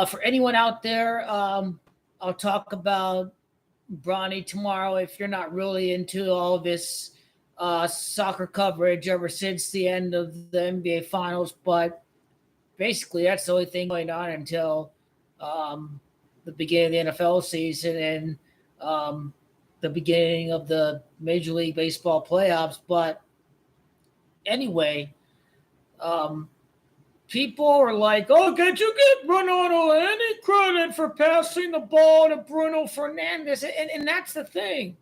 For anyone out there, I'll talk about Bronny tomorrow if you're not really into all this soccer coverage ever since the end of the NBA Finals. But basically, that's the only thing going on until um, the beginning of the NFL season and um, the beginning of the Major League Baseball playoffs. But anyway, um, people are like, "Oh, did you get Ronaldo any credit for passing the ball to Bruno Fernandes?" And that's the thing.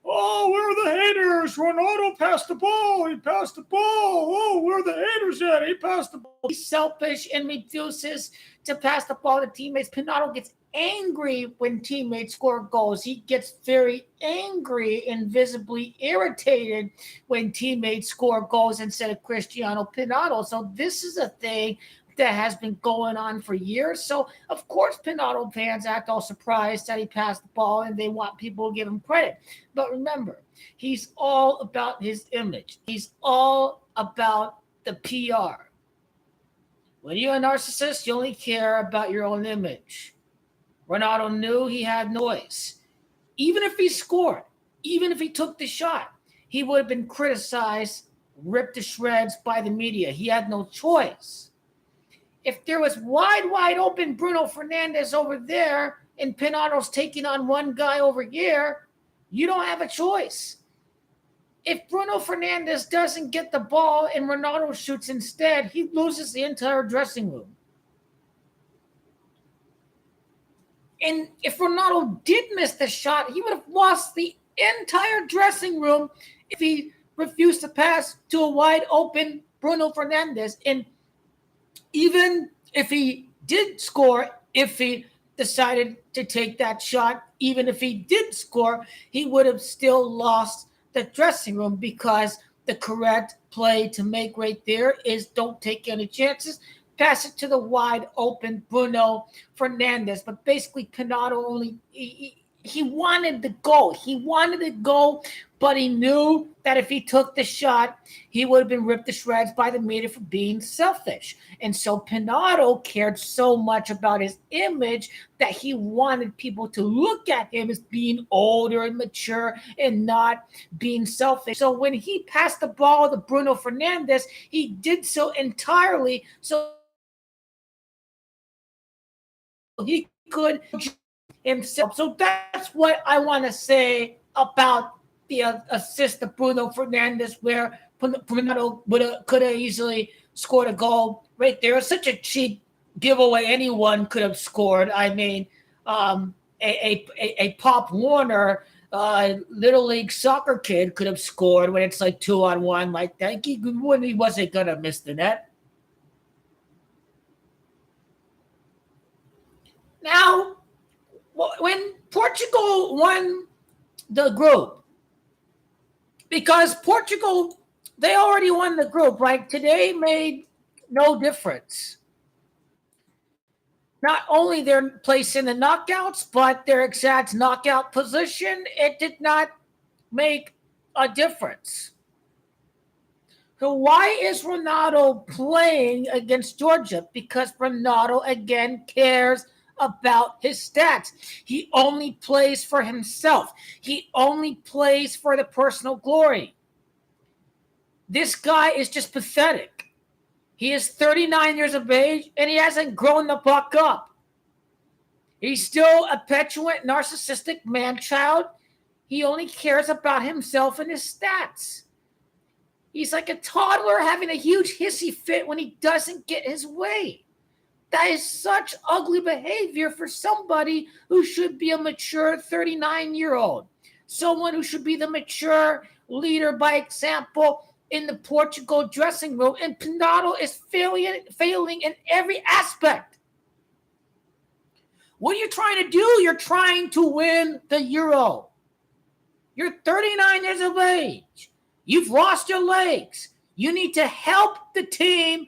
Oh, where are the haters? Ronaldo passed the ball. He passed the ball. Oh, where are the haters at? He passed the ball. He's selfish and refuses to pass the ball to teammates. Penaldo gets angry when teammates score goals. He gets very angry and visibly irritated when teammates score goals instead of Cristiano Penaldo. So this is a thing that has been going on for years. So, of course, Penaldo fans act all surprised that he passed the ball and they want people to give him credit. But remember, he's all about his image. He's all about the PR. When you're a narcissist, you only care about your own image. Ronaldo knew he had no voice. Even if he scored, even if he took the shot, he would have been criticized, ripped to shreds by the media. He had no choice. If there was wide open Bruno Fernandes over there and Penaldo's taking on one guy over here, you don't have a choice. If Bruno Fernandes doesn't get the ball and Ronaldo shoots instead, he loses the entire dressing room. And if Ronaldo did miss the shot, he would have lost the entire dressing room if he refused to pass to a wide open Bruno Fernandes. And even if he did score, if he decided to take that shot, even if he did score, he would have still lost the dressing room because the correct play to make right there is don't take any chances. Pass it to the wide open Bruno Fernandes. But basically, Penaldo only he wanted the goal. He wanted to go, but he knew that if he took the shot, he would have been ripped to shreds by the media for being selfish. And so Penaldo cared so much about his image that he wanted people to look at him as being older and mature and not being selfish. So when he passed the ball to Bruno Fernandes, he did so entirely so he could himself. So that's what I want to say about the assist to Bruno Fernandes, where Penaldo could have easily scored a goal right there. It's such a cheap giveaway. Anyone could have scored. I mean, a Pop Warner little league soccer kid could have scored when it's like 2-on-1 like that. He wasn't gonna miss the net. Now, when Portugal won the group, because Portugal, they already won the group, right? Today made no difference. Not only their place in the knockouts, but their exact knockout position, it did not make a difference. So why is Ronaldo playing against Georgia? Because Ronaldo, again, cares about his stats. He only plays for himself. He only plays for the personal glory. This guy is just pathetic. He is 39 years of age, and he hasn't grown the fuck up. He's still a petulant, narcissistic man-child. He only cares about himself and his stats. He's like a toddler having a huge hissy fit when he doesn't get his way. That is such ugly behavior for somebody who should be a mature 39-year-old. Someone who should be the mature leader by example in the Portugal dressing room. And Penaldo is failing in every aspect. What are you trying to do? You're trying to win the Euro. You're 39 years of age. You've lost your legs. You need to help the team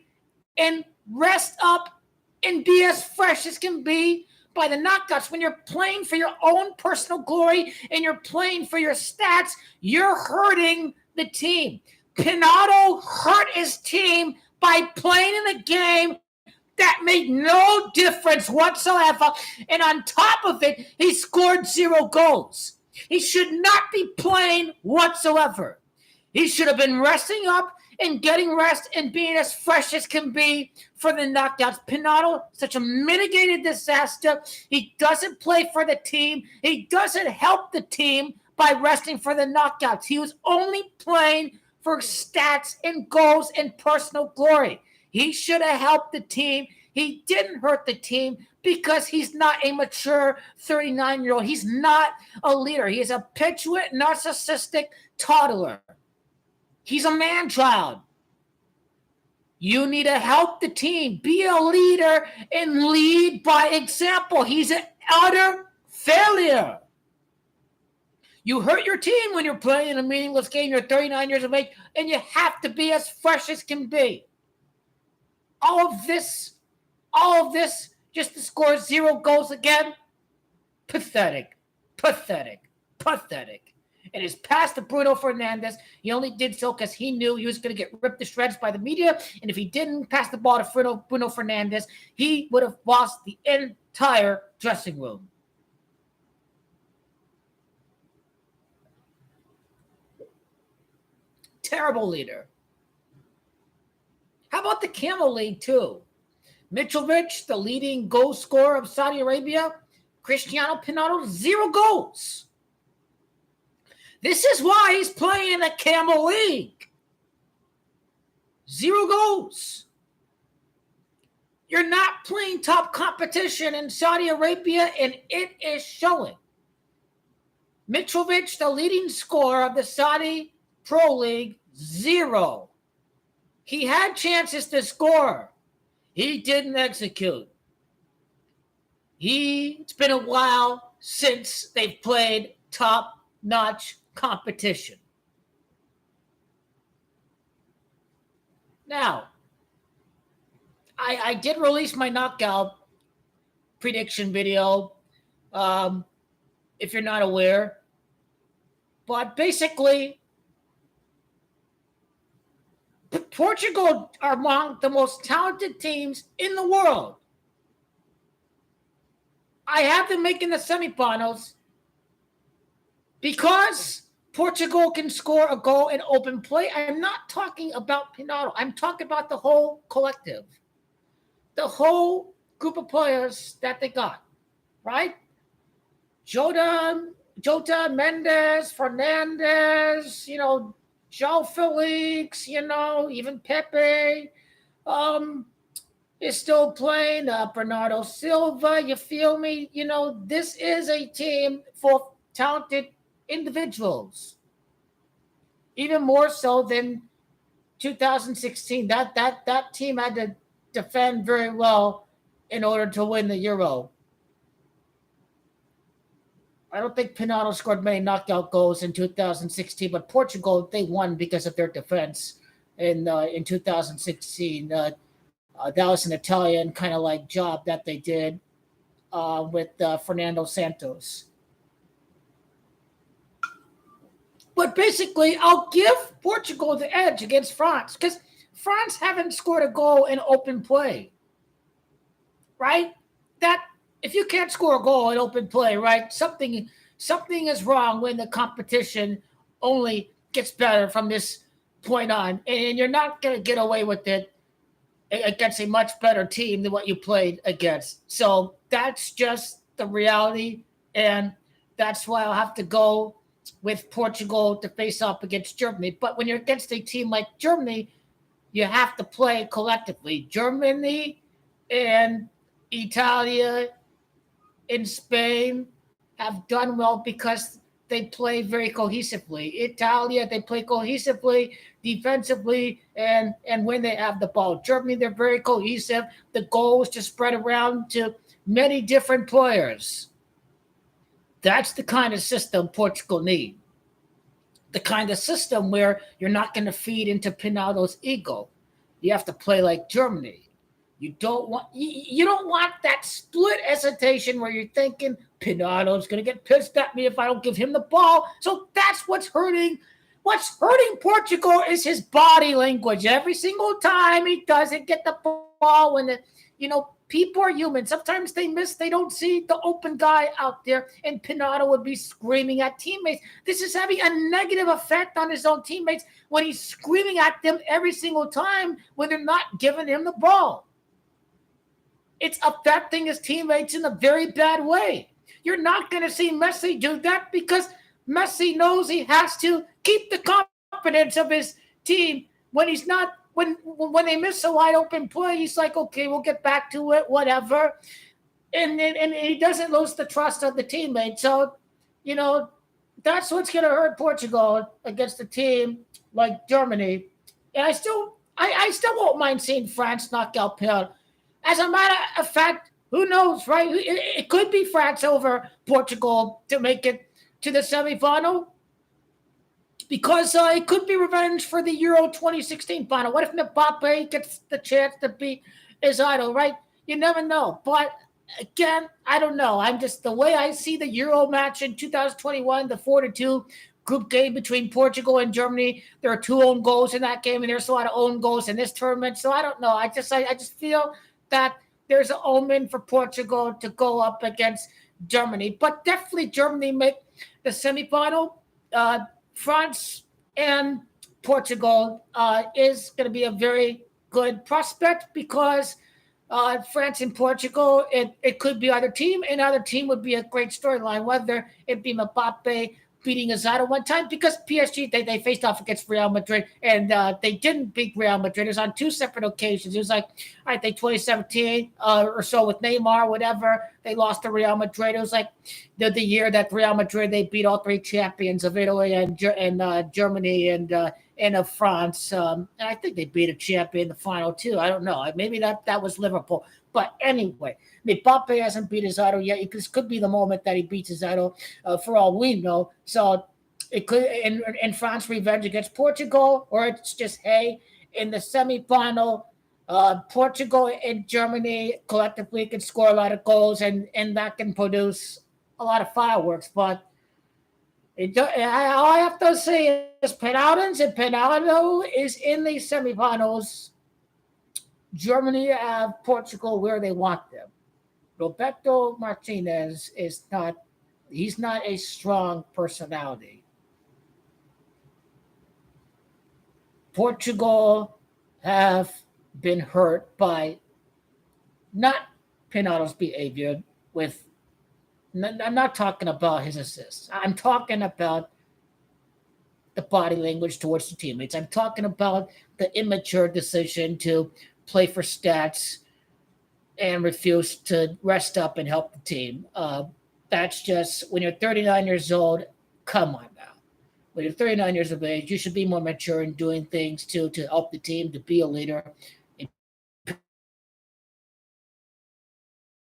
and rest up and be as fresh as can be by the knockouts. When you're playing for your own personal glory and you're playing for your stats, you're hurting the team. Penaldo hurt his team by playing in the game That made no difference whatsoever. And on top of it, he scored 0 goals. He should not be playing whatsoever. He should have been resting up and getting rest and being as fresh as can be for the knockouts. Penaldo, such a mitigated disaster. He doesn't play for the team. He doesn't help the team by resting for the knockouts. He was only playing for stats and goals and personal glory. He should have helped the team. He didn't hurt the team because he's not a mature 39-year-old. He's not a leader. He is a petulant, narcissistic toddler. He's a man-child. You need to help the team. Be a leader and lead by example. He's an utter failure. You hurt your team when you're playing in a meaningless game. You're 39 years of age, and you have to be as fresh as can be. All of this, just to score 0 goals again? Pathetic. It is passed to Bruno Fernandes. He only did so because he knew he was going to get ripped to shreds by the media. And if he didn't pass the ball to Bruno Fernandes, he would have lost the entire dressing room. Terrible leader. How about the Camel League, too? Mitrovic, the leading goal scorer of Saudi Arabia. Cristiano Penaldo, 0 goals. This is why he's playing in the Camel League. 0 goals. You're not playing top competition in Saudi Arabia, and it is showing. Mitrovic, the leading scorer of the Saudi Pro League, 0. He had chances to score. He didn't execute. It's been a while since they've played top-notch competition. Now, I did release my knockout prediction video, if you're not aware. But basically, Portugal are among the most talented teams in the world. I have them making the semifinals because Portugal can score a goal in open play. I'm not talking about Penaldo. I'm talking about the whole collective, the whole group of players that they got, right? Jota, Mendes, Fernandes, João Felix, even Pepe is still playing. Bernardo Silva, you feel me? This is a team for talented individuals. Even more so than 2016. That team had to defend very well in order to win the Euro. I don't think Penaldo scored many knockout goals in 2016, but Portugal, they won because of their defense in 2016. That was an Italian kind of like job that they did with Fernando Santos. But basically, I'll give Portugal the edge against France because France haven't scored a goal in open play, right? That if you can't score a goal in open play, right, something is wrong when the competition only gets better from this point on, and you're not going to get away with it against a much better team than what you played against. So that's just the reality, and that's why I'll have to go with Portugal to face off against Germany. But when you're against a team like Germany, you have to play collectively. Germany and Italia in Spain have done well because they play very cohesively. Italia, they play cohesively, defensively, and when they have the ball. Germany, they're very cohesive. The goal is to spread around to many different players. That's the kind of system Portugal need. The kind of system where you're not going to feed into Penaldo's ego. You have to play like Germany. You don't want that split hesitation where you're thinking Penaldo's going to get pissed at me if I don't give him the ball. So that's what's hurting. What's hurting Portugal is his body language. Every single time he doesn't get the ball when People are human. Sometimes they miss, they don't see the open guy out there, and Penaldo would be screaming at teammates. This is having a negative effect on his own teammates when he's screaming at them every single time when they're not giving him the ball. It's affecting his teammates in a very bad way. You're not going to see Messi do that because Messi knows he has to keep the confidence of his team when he's not when they miss a wide open play. He's like, okay, we'll get back to it, whatever, and he doesn't lose the trust of the teammates. So, that's what's going to hurt Portugal against a team like Germany. And I still won't mind seeing France knock out Penaldo. As a matter of fact, who knows, right? It could be France over Portugal to make it to the semifinal because it could be revenge for the Euro 2016 final. What if Mbappe gets the chance to beat his idol, right? You never know. But again, I don't know. I'm just the way I see the Euro match in 2021, the 4-2 group game between Portugal and Germany. There are 2 own goals in that game, and there's a lot of own goals in this tournament. So I don't know. I just feel that there's an omen for Portugal to go up against Germany. But definitely Germany make the semifinal. France and Portugal is going to be a very good prospect because France and Portugal, it could be either team. Another team would be a great storyline, whether it be Mbappe beating Azada one time because PSG, they faced off against Real Madrid and they didn't beat Real Madrid. It was on 2 separate occasions. It was like, I think 2017 or so with Neymar, whatever. They lost to Real Madrid. It was like the year that Real Madrid, they beat all 3 champions of Italy and Germany and of France. And I think they beat a champion in the final too. I don't know. Maybe that was Liverpool. But anyway, Mbappe hasn't beat his idol yet. This could be the moment that he beats his idol, for all we know. So it could, in France, revenge against Portugal, or it's just, hey, in the semifinal, Portugal and Germany collectively can score a lot of goals, and that can produce a lot of fireworks. But all I have to say is Penaldo is in the semifinals. Germany have Portugal where they want them. Roberto Martinez he's not a strong personality. Portugal have been hurt by not Penaldo's behavior I'm not talking about his assists. I'm talking about the body language towards the teammates. I'm talking about the immature decision to play for stats and refuse to rest up and help the team. That's just, when you're 39 years old, come on now. When you're 39 years of age, you should be more mature in doing things to help the team, to be a leader.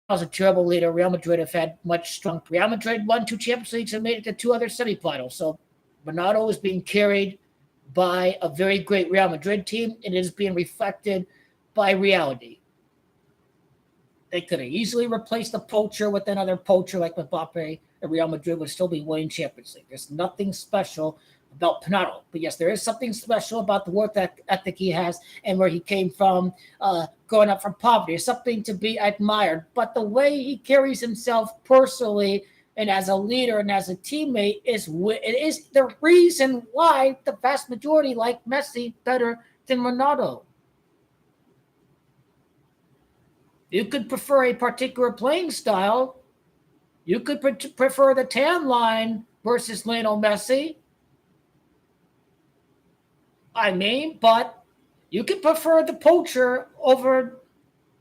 Was a terrible leader. Real Madrid have had much strong. Real Madrid won 2 Champions Leagues and made it to 2 other semifinals. So MEnaldo is being carried by a very great Real Madrid team, and it is being reflected by reality. They could have easily replaced the poacher with another poacher like Mbappe, and Real Madrid would still be winning Champions League. There's nothing special about Penaldo. But yes, there is something special about the work ethic he has and where he came from, growing up from poverty. It's something to be admired. But the way he carries himself personally and as a leader and as a teammate it is the reason why the vast majority like Messi better than Ronaldo. You could prefer a particular playing style. You could prefer the tan line versus Lionel Messi. But you could prefer the poacher over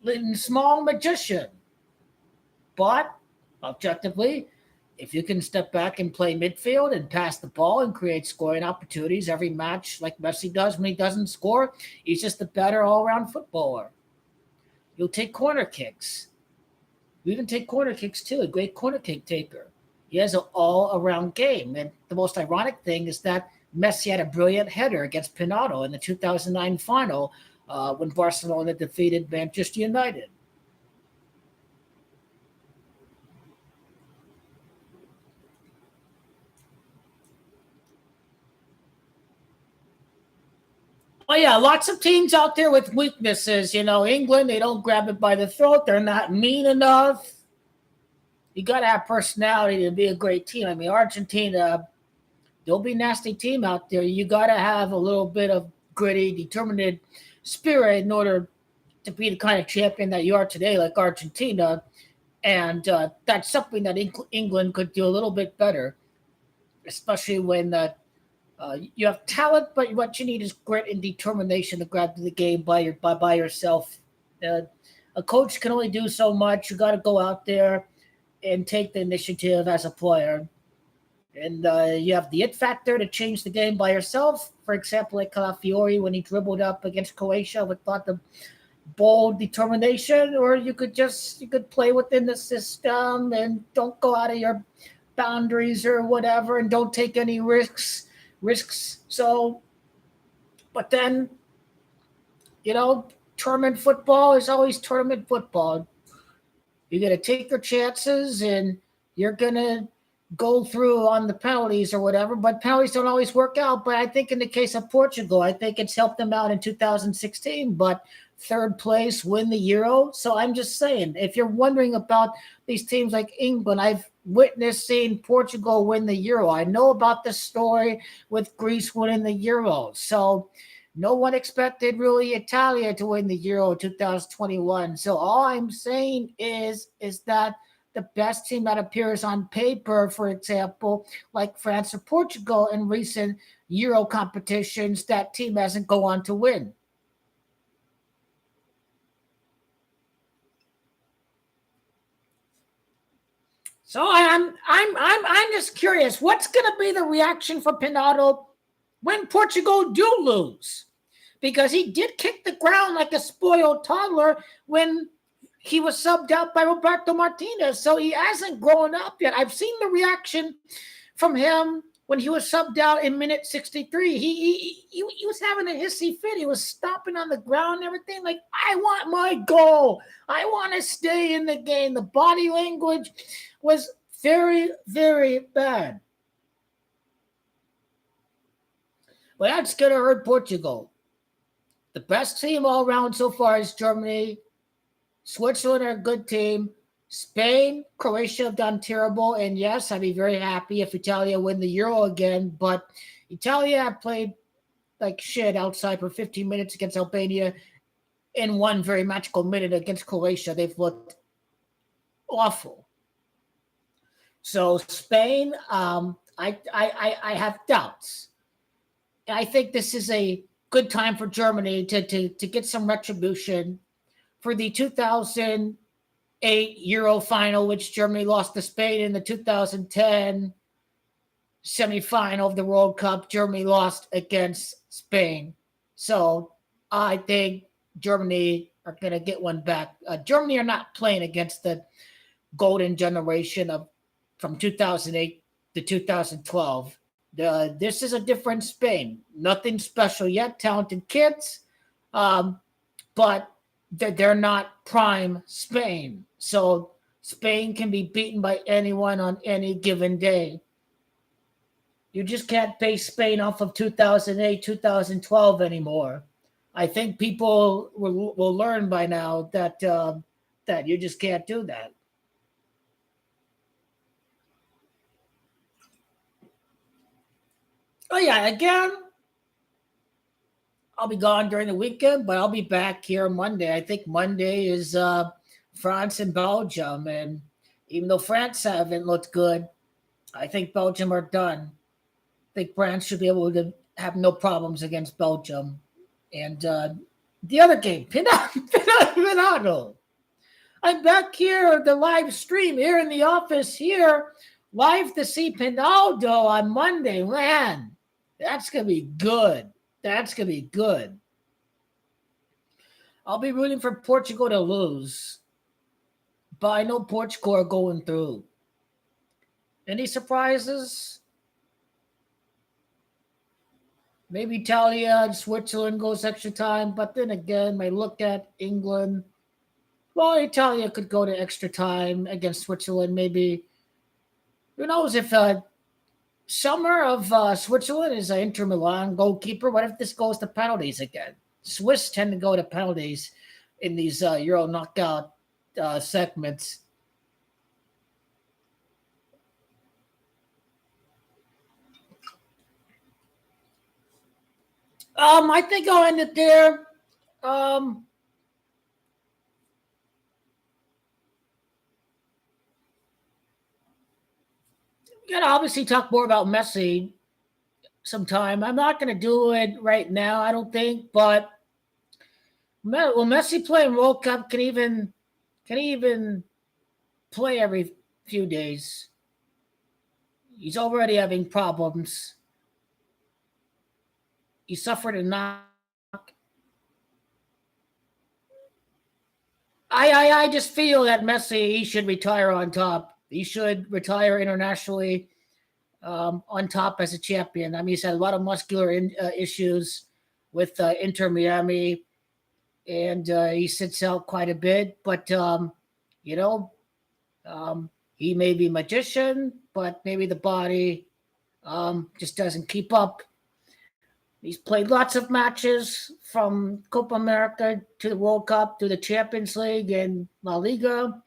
the small magician. But objectively, if you can step back and play midfield and pass the ball and create scoring opportunities every match like Messi does when he doesn't score, he's just a better all-around footballer. You'll take corner kicks. You even take corner kicks too, a great corner kick taker. He has an all-around game. And the most ironic thing is that Messi had a brilliant header against Penaldo in the 2009 final when Barcelona defeated Manchester United. Oh yeah, lots of teams out there with weaknesses. England, they don't grab it by the throat. They're not mean enough. You got to have personality to be a great team. I mean, Argentina, they'll be a nasty team out there. You got to have a little bit of gritty, determined spirit in order to be the kind of champion that you are today, like Argentina. And that's something that England could do a little bit better, especially when you have talent, but what you need is grit and determination to grab the game by yourself. A coach can only do so much. You got to go out there and take the initiative as a player. And you have the it factor to change the game by yourself. For example, like Calafiori when he dribbled up against Croatia with the bold determination, or you could play within the system and don't go out of your boundaries or whatever, and don't take any risks. So, but then, tournament football is always tournament football. You got to take your chances, and you're gonna go through on the penalties or whatever, but penalties don't always work out. But I think in the case of Portugal, I think it's helped them out in 2016, but third place, win the Euro. So I'm just saying, if you're wondering about these teams like England, I've witnessed seeing Portugal win the Euro. I know about the story with Greece winning the Euro. So no one expected really Italia to win the Euro 2021. So all I'm saying is that the best team that appears on paper, for example, like France or Portugal in recent Euro competitions, that team hasn't go on to win. So I'm just curious, what's going to be the reaction for Penaldo when Portugal do lose? Because he did kick the ground like a spoiled toddler when he was subbed out by Roberto Martinez. So he hasn't grown up yet. I've seen the reaction from him when he was subbed out in minute 63. He was having a hissy fit. He was stomping on the ground and everything. Like, I want my goal. I want to stay in the game. The body language was very, very bad. Well, that's going to hurt Portugal. The best team all around so far is Germany. Switzerland are a good team. Spain, Croatia have done terrible. And yes, I'd be very happy if Italia win the Euro again. But Italia played like shit outside for 15 minutes against Albania and one very magical minute against Croatia. They've looked awful. So Spain, I have doubts. I think this is a good time for Germany to get some retribution for the 2008 Euro final, which Germany lost to Spain. In the 2010 semifinal of the World Cup, Germany lost against Spain. So I think Germany are going to get one back. Germany are not playing against the golden generation from 2008 to 2012. This is a different Spain. Nothing special yet. Talented kids, but they're not prime Spain. So Spain can be beaten by anyone on any given day. You just can't base Spain off of 2008, 2012 anymore. I think people will learn by now that you just can't do that. Oh yeah, again, I'll be gone during the weekend, but I'll be back here Monday. I think Monday is France and Belgium, and even though France haven't looked good, I think Belgium are done. I think France should be able to have no problems against Belgium. And the other game, Penaldo. I'm back here, the live stream here in the office here, live to see Penaldo on Monday. Man, that's going to be good. That's going to be good. I'll be rooting for Portugal to lose, but I know Portugal are going through. Any surprises? Maybe Italia and Switzerland goes extra time, but then again, I look at England. Well, Italia could go to extra time against Switzerland. Maybe, who knows if Sommer of Switzerland is an Inter Milan goalkeeper. What if this goes to penalties again? Swiss tend to go to penalties in these Euro knockout segments. I think I'll end it there. We gotta obviously talk more about Messi sometime. I'm not gonna do it right now, I don't think, but will Messi play in World Cup? Can he even play every few days? He's already having problems. He suffered a knock. I just feel that Messi, he should retire on top. He should retire internationally on top as a champion. I mean, he's had a lot of muscular issues with Inter Miami, and he sits out quite a bit. But you know, he may be a magician, but maybe the body just doesn't keep up. He's played lots of matches from Copa America to the World Cup to the Champions League and La Liga.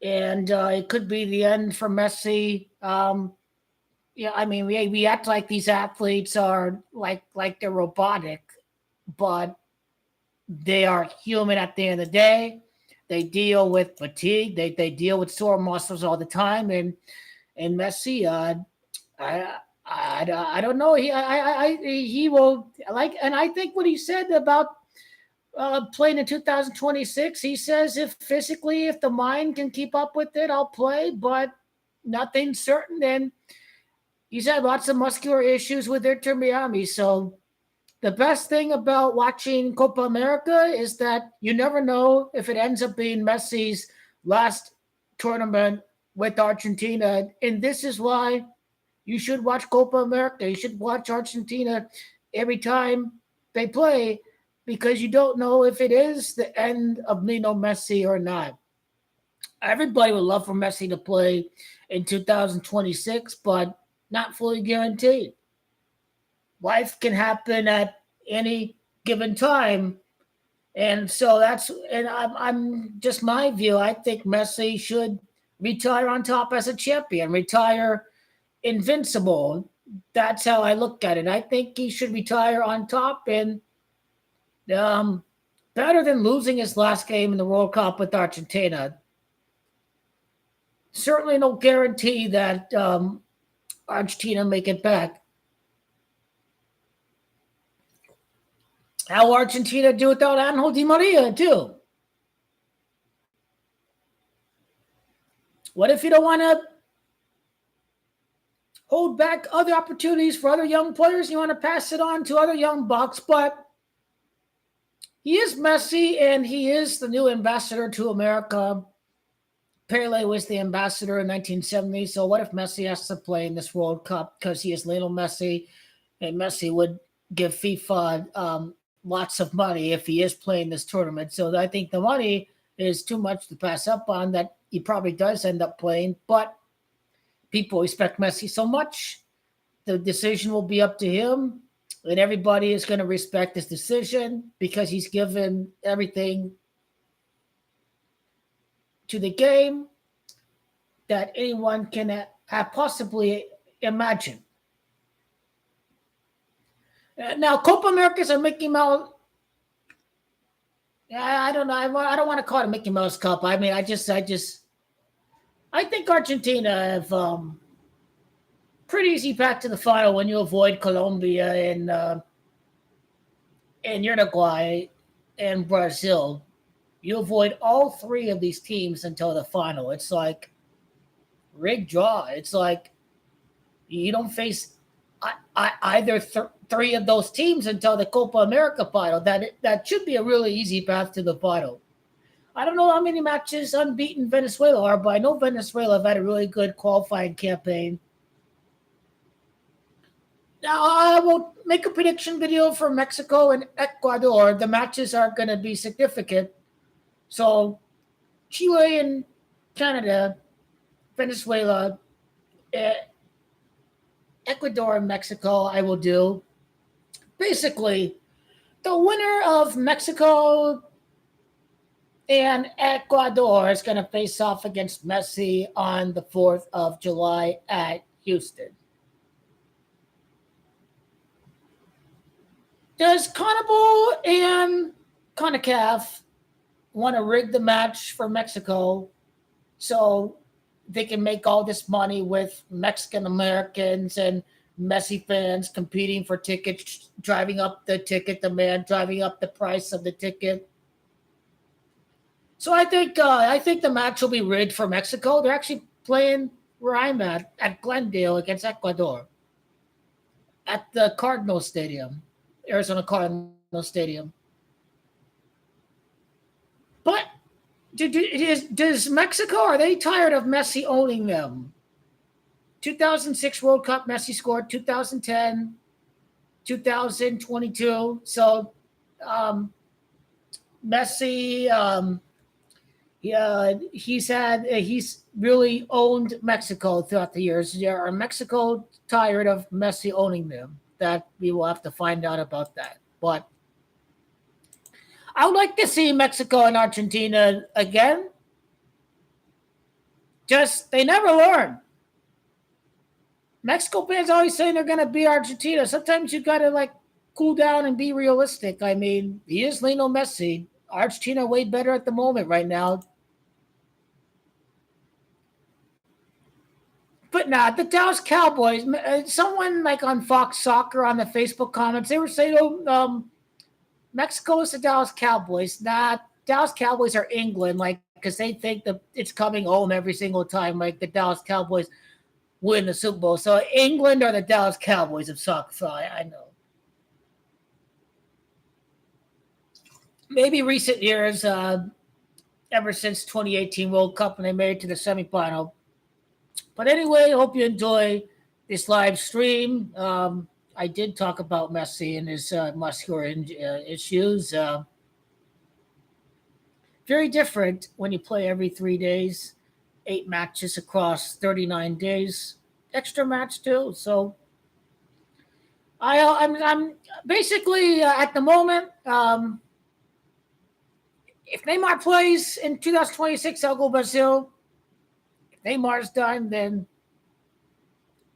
And it could be the end for Messi. Yeah, I mean, we act like these athletes are like they're robotic, but they are human at the end of the day. They deal with fatigue. They deal with sore muscles all the time. And Messi, I I don't know. He will like, and I think what he said about playing in 2026. He says if physically, if the mind can keep up with it, I'll play, but nothing certain. And he's had lots of muscular issues with Inter Miami. So the best thing about watching Copa America is that you never know if it ends up being Messi's last tournament with Argentina. And this is why you should watch Copa America. You should watch Argentina every time they play because you don't know if it is the end of Lionel Messi or not. Everybody would love for Messi to play in 2026, but not fully guaranteed. Life can happen at any given time. And so I'm just my view. I think Messi should retire on top as a champion, retire invincible. That's how I look at it. I think he should retire on top and better than losing his last game in the World Cup with Argentina. Certainly no guarantee that Argentina make it back. How Argentina do without Angel Di Maria too? What if you don't want to hold back other opportunities for other young players? You want to pass it on to other young bucks, but he is Messi and he is the new ambassador to America. Pele was the ambassador in 1970. So what if Messi has to play in this World Cup because he is Lionel Messi, and Messi would give FIFA lots of money if he is playing this tournament. So I think the money is too much to pass up on that he probably does end up playing, but people respect Messi so much. The decision will be up to him, and everybody is going to respect his decision because he's given everything to the game that anyone can have possibly imagine. Now, Copa America is a Mickey Mouse. I don't know. I don't want to call it a Mickey Mouse Cup. I mean, I think Argentina have pretty easy path to the final when you avoid Colombia and Uruguay and Brazil. You avoid all three of these teams until the final. It's like rigged draw. It's like you don't face either three of those teams until the Copa America final. That should be a really easy path to the final. I don't know how many matches unbeaten Venezuela are, but I know Venezuela have had a really good qualifying campaign. Now, I will make a prediction video for Mexico and Ecuador. The matches are going to be significant. So, Chile and Canada, Venezuela, Ecuador and Mexico, I will do. Basically, the winner of Mexico and Ecuador is going to face off against Messi on the 4th of July at Houston. Does CONMEBOL and CONCACAF want to rig the match for Mexico so they can make all this money with Mexican Americans and Messi fans competing for tickets, driving up the ticket demand, driving up the price of the ticket? So I think the match will be rigged for Mexico. They're actually playing where I'm at Glendale against Ecuador, at the Cardinal Stadium, Arizona Cardinal Stadium. But does Mexico, are they tired of Messi owning them? 2006 World Cup, Messi scored. 2010, 2022. So Messi, he's really owned Mexico throughout the years. Are Mexico tired of Messi owning them? That we will have to find out about that. But I would like to see Mexico and Argentina again. Just they never learn. Mexico fans always saying they're going to beat Argentina. Sometimes you got to cool down and be realistic. I mean, he is Lionel Messi. Argentina way better at the moment right now. But nah, the Dallas Cowboys. Someone on Fox Soccer on the Facebook comments, they were saying, "Oh, Mexico is the Dallas Cowboys." Nah, Dallas Cowboys are England, because they think that it's coming home every single time. The Dallas Cowboys win the Super Bowl. So England are the Dallas Cowboys of soccer. So I know. Maybe recent years, ever since 2018 World Cup when they made it to the semifinal. But anyway, I hope you enjoy this live stream. I did talk about Messi and his muscular issues. Very different when you play every 3 days, 8 matches across 39 days, extra match too. So I'm basically at the moment. If Neymar plays in 2026, I'll go Brazil. If Neymar's done, then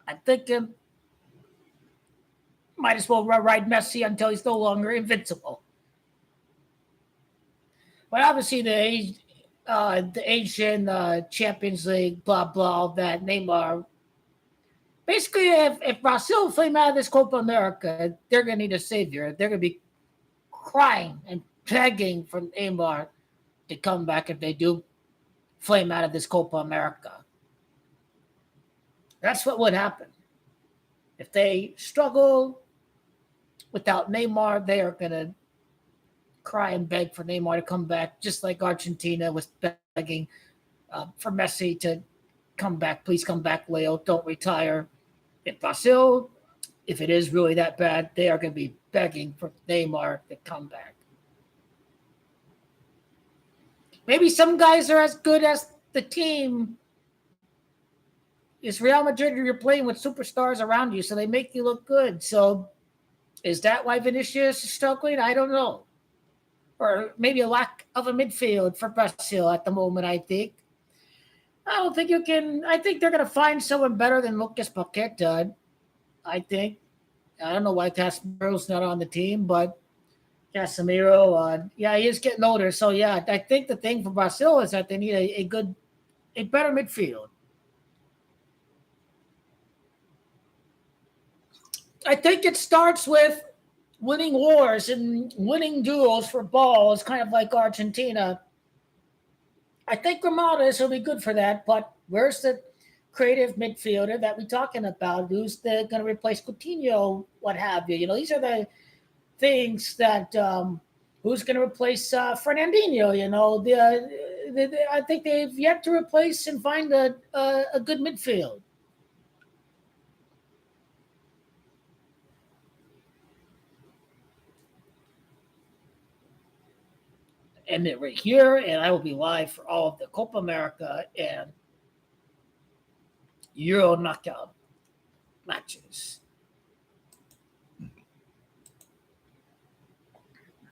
I'm thinking might as well ride Messi until he's no longer invincible. But obviously the Asian Champions League, blah blah, all that Neymar. Basically, if Brazil flame out of this Copa America, they're gonna need a savior. They're gonna be crying and begging for Neymar to come back if they do flame out of this Copa America. That's what would happen. If they struggle without Neymar, they are going to cry and beg for Neymar to come back, just like Argentina was begging for Messi to come back. Please come back, Leo. Don't retire. In Brazil, if it is really that bad, they are going to be begging for Neymar to come back. Maybe some guys are as good as the team is Real Madrid. You're playing with superstars around you, so they make you look good. So is that why Vinicius is struggling? I don't know. Or maybe a lack of a midfield for Brazil at the moment, I think. I don't think you can. I think they're going to find someone better than Lucas Paqueta. I think. I don't know why Casemiro's not on the team, but Casemiro, he is getting older. So, yeah, I think the thing for Brazil is that they need a better midfield. I think it starts with winning wars and winning duels for balls, kind of like Argentina. I think Ramades will be good for that, but where's the creative midfielder that we're talking about? Who's going to replace Coutinho, what have you? These are the things that who's going to replace Fernandinho? I think they've yet to replace and find a good midfield. End it right here, and I will be live for all of the Copa America and Euro knockout matches.